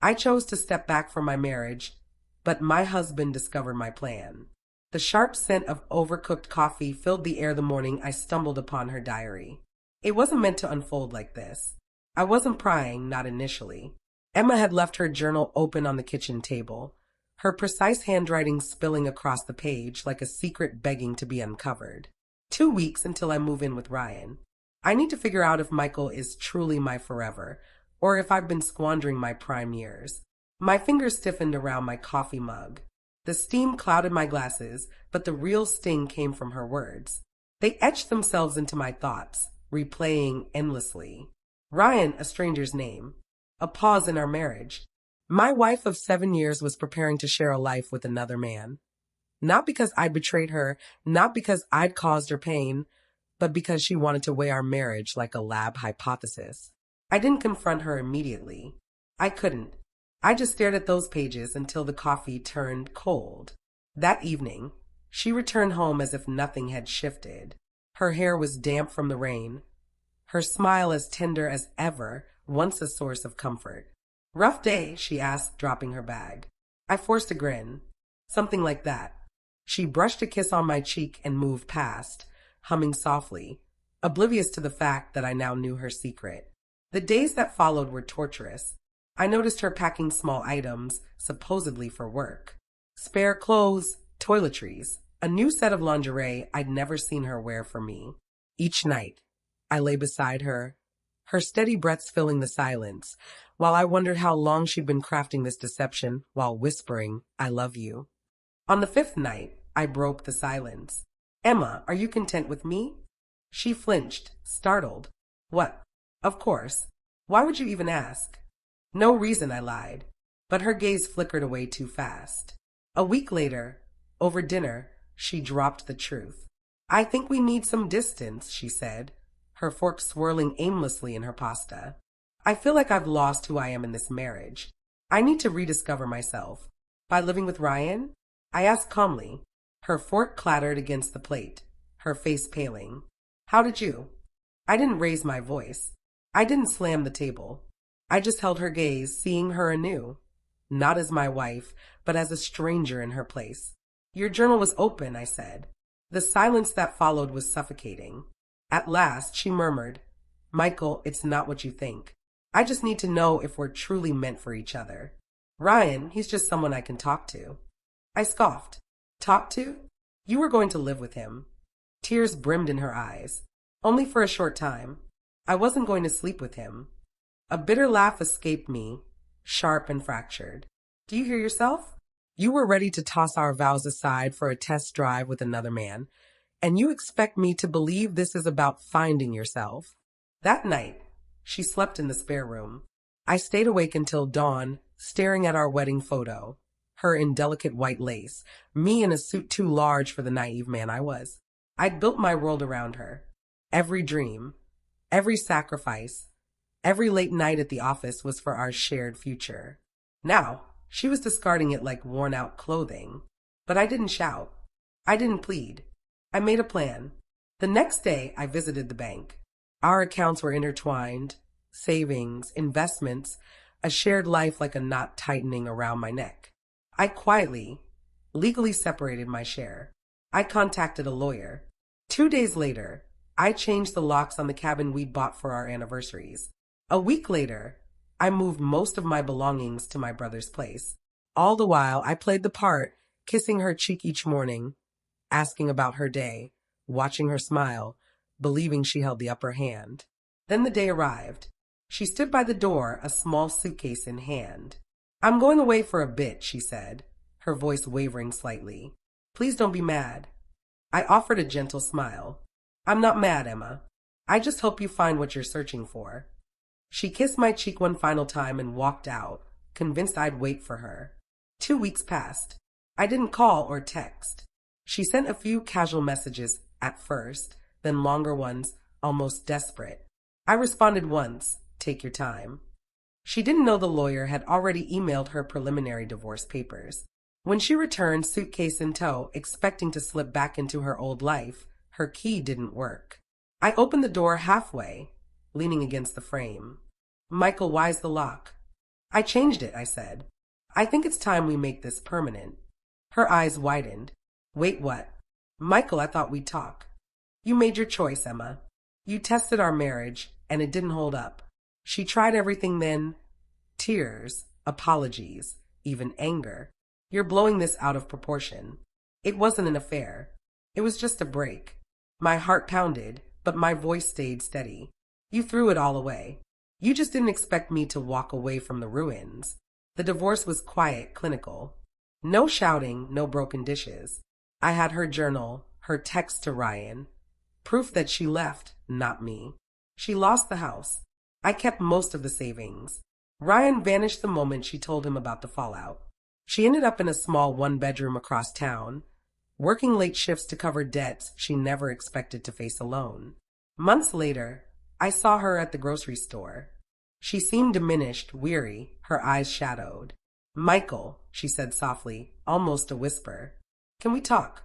I chose to step back from my marriage, but my husband discovered my plan. The sharp scent of overcooked coffee filled the air the morning I stumbled upon her diary. It wasn't meant to unfold like this. I wasn't prying, not initially. Emma had left her journal open on the kitchen table, her precise handwriting spilling across the page like a secret begging to be uncovered. 2 weeks until I move in with Ryan. I need to figure out if Michael is truly my forever, or if I've been squandering my prime years. My fingers stiffened around my coffee mug. The steam clouded my glasses, but the real sting came from her words. They etched themselves into my thoughts, replaying endlessly. Ryan, a stranger's name. A pause in our marriage. My wife of 7 years was preparing to share a life with another man. Not because I betrayed her, not because I'd caused her pain, but because she wanted to weigh our marriage like a lab hypothesis. I didn't confront her immediately. I couldn't. I just stared at those pages until the coffee turned cold. That evening, she returned home as if nothing had shifted. Her hair was damp from the rain, her smile as tender as ever, once a source of comfort. "Rough day?" she asked, dropping her bag. I forced a grin. "Something like that." She brushed a kiss on my cheek and moved past, humming softly, oblivious to the fact that I now knew her secret. The days that followed were torturous. I noticed her packing small items, supposedly for work. Spare clothes, toiletries, a new set of lingerie I'd never seen her wear for me. Each night, I lay beside her, her steady breaths filling the silence, while I wondered how long she'd been crafting this deception while whispering, "I love you." On the 5th night, I broke the silence. "Emma, are you content with me?" She flinched, startled. "What? Of course. Why would you even ask?" "No reason," I lied, but her gaze flickered away too fast. A week later, over dinner, she dropped the truth. "I think we need some distance," she said, her fork swirling aimlessly in her pasta. "I feel like I've lost who I am in this marriage. I need to rediscover myself." "By living with Ryan?" I asked calmly. Her fork clattered against the plate, her face paling. "How did you?" I didn't raise my voice. I didn't slam the table. I just held her gaze, seeing her anew. Not as my wife, but as a stranger in her place. "Your journal was open," I said. The silence that followed was suffocating. At last, she murmured, "Michael, it's not what you think. I just need to know if we're truly meant for each other. Ryan, he's just someone I can talk to." I scoffed. "Talk to? You were going to live with him." Tears brimmed in her eyes. "Only for a short time. I wasn't going to sleep with him." A bitter laugh escaped me, sharp and fractured. "Do you hear yourself? You were ready to toss our vows aside for a test drive with another man, and you expect me to believe this is about finding yourself." That night, she slept in the spare room. I stayed awake until dawn, staring at our wedding photo, her in delicate white lace, me in a suit too large for the naive man I was. I'd built my world around her. Every dream, every sacrifice, every late night at the office was for our shared future. Now, she was discarding it like worn-out clothing. But I didn't shout. I didn't plead. I made a plan. The next day, I visited the bank. Our accounts were intertwined, savings, investments, a shared life like a knot tightening around my neck. I quietly, legally separated my share. I contacted a lawyer. 2 days later, I changed the locks on the cabin we'd bought for our anniversaries. A week later, I moved most of my belongings to my brother's place. All the while, I played the part, kissing her cheek each morning, asking about her day, watching her smile, believing she held the upper hand. Then the day arrived. She stood by the door, a small suitcase in hand. "I'm going away for a bit," she said, her voice wavering slightly. "Please don't be mad." I offered a gentle smile. "I'm not mad, Emma. I just hope you find what you're searching for." She kissed my cheek one final time and walked out, convinced I'd wait for her. 2 weeks passed. I didn't call or text. She sent a few casual messages at first, then longer ones, almost desperate. I responded once, "Take your time." She didn't know the lawyer had already emailed her preliminary divorce papers. When she returned, suitcase in tow, expecting to slip back into her old life, her key didn't work. I opened the door halfway, leaning against the frame. "Michael, why's the lock?" I changed it, I said. I think it's time we make this permanent. Her eyes widened. Wait, what? Michael, I thought we'd talk. You made your choice, Emma. You tested our marriage, and it didn't hold up. She tried everything then. Tears, apologies, even anger. You're blowing this out of proportion. It wasn't an affair. It was just a break. My heart pounded, but my voice stayed steady. You threw it all away. You just didn't expect me to walk away from the ruins. The divorce was quiet, clinical. No shouting, no broken dishes. I had her journal, her text to Ryan. Proof that she left, not me. She lost the house. I kept most of the savings. Ryan vanished the moment she told him about the fallout. She ended up in a small one-bedroom across town, working late shifts to cover debts she never expected to face alone. Months later, I saw her at the grocery store. She seemed diminished, weary, her eyes shadowed. Michael, she said softly, almost a whisper. Can we talk?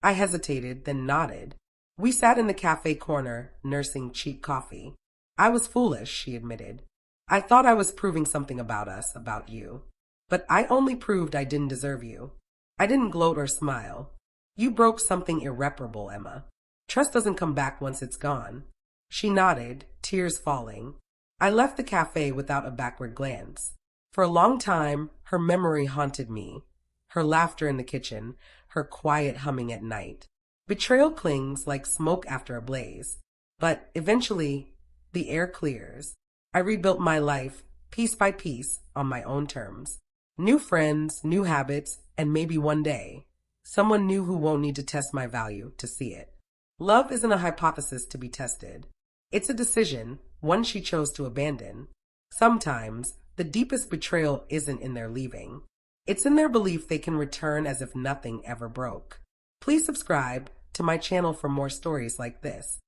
I hesitated, then nodded. We sat in the cafe corner, nursing cheap coffee. I was foolish, she admitted. I thought I was proving something about us, about you. But I only proved I didn't deserve you. I didn't gloat or smile. You broke something irreparable, Emma. Trust doesn't come back once it's gone. She nodded, tears falling. I left the cafe without a backward glance. For a long time, her memory haunted me. Her laughter in the kitchen, her quiet humming at night. Betrayal clings like smoke after a blaze. But eventually, the air clears. I rebuilt my life, piece by piece, on my own terms. New friends, new habits, and maybe one day, someone new who won't need to test my value to see it. Love isn't a hypothesis to be tested. It's a decision, one she chose to abandon. Sometimes, the deepest betrayal isn't in their leaving. It's in their belief they can return as if nothing ever broke. Please subscribe to my channel for more stories like this.